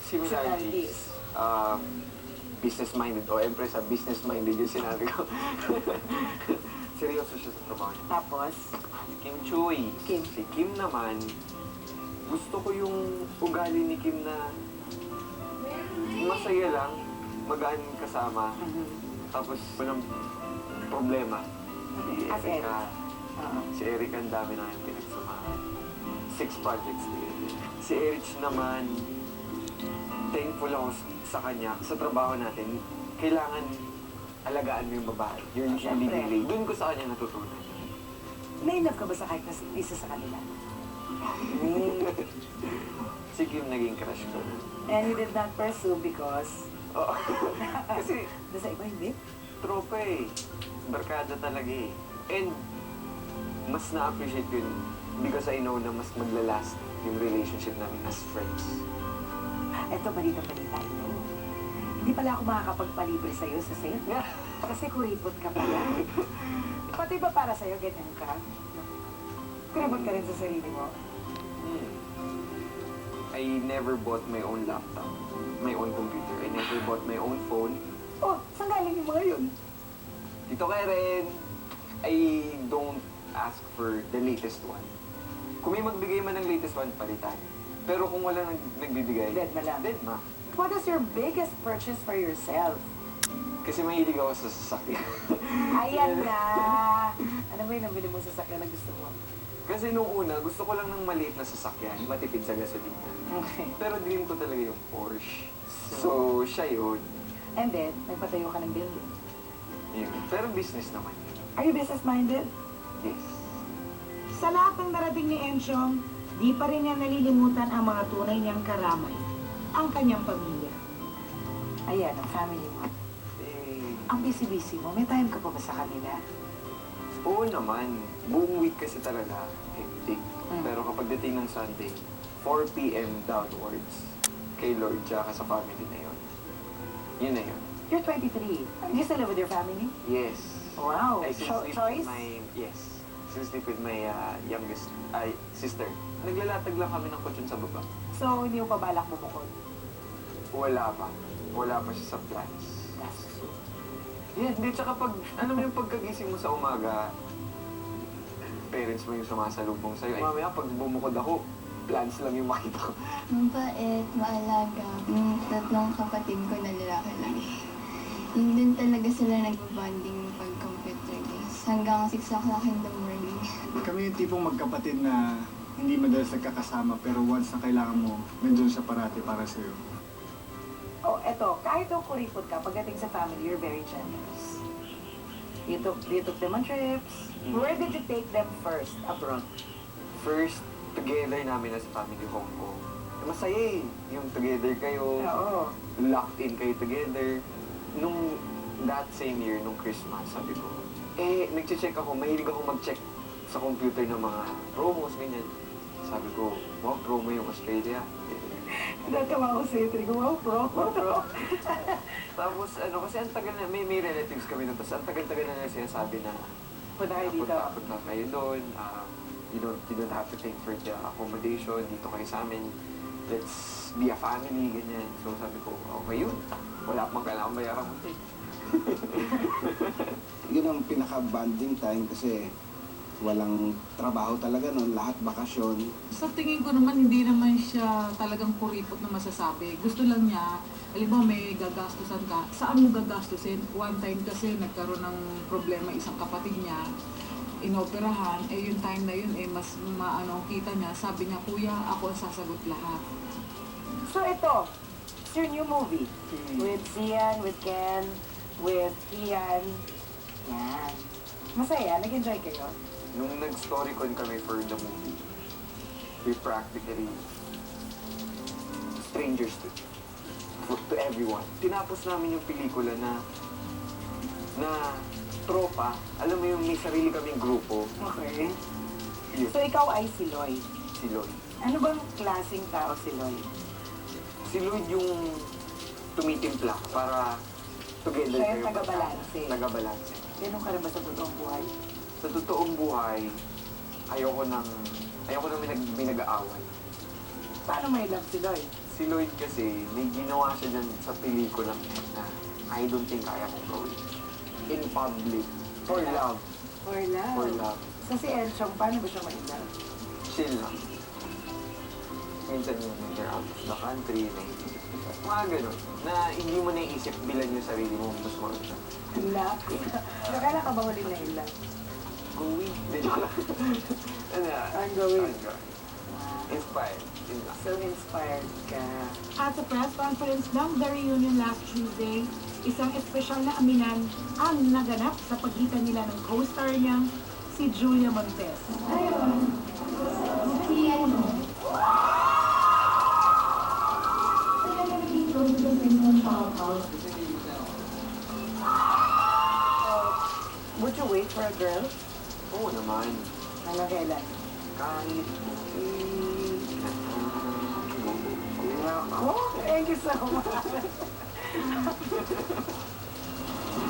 similarities. Business-minded. O, Empress, business-minded yung sinabi ko. Seryoso siya sa trabaho niya. Tapos, Kim Chuy. Kim. Si Kim naman, gusto ko yung ugali ni Kim na masaya lang, magaan kasama, tapos walang problema. Si As Erica, Oo. si Erica ang dami na yung pinagsamahan. 6 projects together. Si Erich naman, thankful ako sa kanya, sa trabaho natin, kailangan alagaan mo yung babae. Yung Siyempre. leading lady. Doon ko sa kanya natutunan. Na-inlove ka ba sa kahit na isa sa kanila? Si Kim naging crush ko. And you did not pursue because... Oo. Kasi Doon sa iba, hindi? tropa eh. Barkada talaga eh. And mas na-appreciate ko yun because I know na mas maglalast yung relationship namin as friends. Ito, balita-balita ito. Hindi pala ako makakapagpalibre sa'yo sa set. Kasi kuripot ka pala. Pati ba para sa'yo, ganyan ka? Kuripot ka rin sa sarili mo. I never bought my own laptop, my own computer. I never bought my own phone. Oh, saan galing yung mga yun? Tito Karen, I don't ask for the latest one. Kung may magbigay man ng latest one, palitan. Pero kung wala nagbibigay, Dead na lang. dead ma. What is your biggest purchase for yourself? Kasi mahilig ako sa sasakyan. Ayan na! Ano ba yung nabili mo sa sasakyan na gusto mo? Kasi nung una, gusto ko lang ng maliit na sasakyan, matipid sa gasolina. Okay. Pero dream ko talaga yung Porsche. So, siya yun. And then, nagpatayo ka ng building. Yun. Pero business naman yun. Are you business-minded? Yes. Sa lahat ng narating ni Enchong, di pa rin niya nalilimutan ang mga tunay niyang karamay, ang kanyang pamilya. Ayan, ang family mo. Eh, Ang busy-busy mo, may time ka pa ba sa kanila? oo naman. Buong week kasi talaga, hectic. Mm. Pero kapag dating ng Sunday, 4 p.m. downwards, kay Lord tsaka sa family na yun. Yun na yun. You're 23. Do you still live with your family? Yes. Wow. I still sleep Choice? with my, yes. Still sleep with my youngest, sister. Naglalatag lang kami ng kutsyon sa baba. So, hindi mo pa balak bumukod? Wala pa. Wala pa siya sa plans. That's true. Yeah, hindi. Tsaka pag, ano mo yung pagkagising mo sa umaga, parents mo yung sumasalubong sa'yo. Ay, mamaya pag bumukod ako, plans lang yung makita ko. Mabait, maalaga. Yung tatlong kapatid ko na lalaki lang. Yun din talaga sila nag-bonding pag computer games. Hanggang 6 o'clock in the morning. Kami yung tipong magkapatid na hindi madalas nagkakasama pero once na kailangan mo, nandun siya parati para sa'yo. Oh, eto, kahit daw kuripot ka, pagdating sa family, you're very generous. You took them on trips. Where did you take them first? Abroad? First, together namin as family Hong Kong. Masaya eh. Yung together kayo, Oo. locked in kayo together. Nung that same year, nung Christmas, sabi ko, nag-check ako, mahilig ako mag-check sa computer ng mga promos, ganyan. Sabi ko, wow, promo yung Australia. Natawa ko sa'yo, Trigo. Wow, pro. Tapos kasi ang tagal na, may relatives kami doon, tapos ang tagal-tagal na sinasabi na Punta kayo dito. punta kayo doon, you don't have to think for the accommodation, dito kayo sa amin, let's be a family, ganyan. So sabi ko, okay yun, wala pang kailangan bayaran ko. Yun ang pinaka-bonding time kasi walang trabaho talaga noon, lahat bakasyon. Sa tingin ko naman, hindi naman siya talagang kuripot na masasabi. Gusto lang niya, halimbawa may gagastusan ka, saan mo gagastusin? One time kasi nagkaroon ng problema isang kapatid niya, inoperahan, yung time na yun, mas kita niya, sabi niya, kuya, ako ang sasagot lahat. So ito, it's your new movie. With Zian, with Ken, with Kian. Yan. Masaya, nag-enjoy kayo? Nung nag-storycon kami for the movie, we practically strangers to everyone. Tinapos namin yung pelikula na tropa, alam mo yung may sarili kaming grupo, Okay. yun, So ikaw ay si Lloyd. si Lloyd. Ano bang klaseng tao si Lloyd? Si Lloyd yung tumitimpla para together Siya yung kayo. taga-balanse. Taga-balanse. Ganun ka rin ba sa totoong buhay? Sa totoong buhay, ayoko nang may nag-aaway. Paano may love si Lloyd? Si Lloyd kasi, may ginawa siya dyan sa pelikula na I don't think kaya kong gawin. In public. For love. For love. For love. So si Enchong, paano ba siya ma-love? Chill lang. Minsan yung you're out of the country, naisip ka. Mga ganun. Na hindi mo naisip bilan yung sarili mo, mas maganda. Love? Nakala ka ba huling na love? Going. Hindi ko lang. Ano? I'm going. Inspired. Yun lang. So inspired ka. At sa press conference ng The Reunion last Tuesday, isang espesyal na aminan ang naganap sa pagitan nila ng co-star niyang si Julia Montes. Would you wait for a girl? Oo naman. Hanggang kailan? Kahit Ako, thank you so much.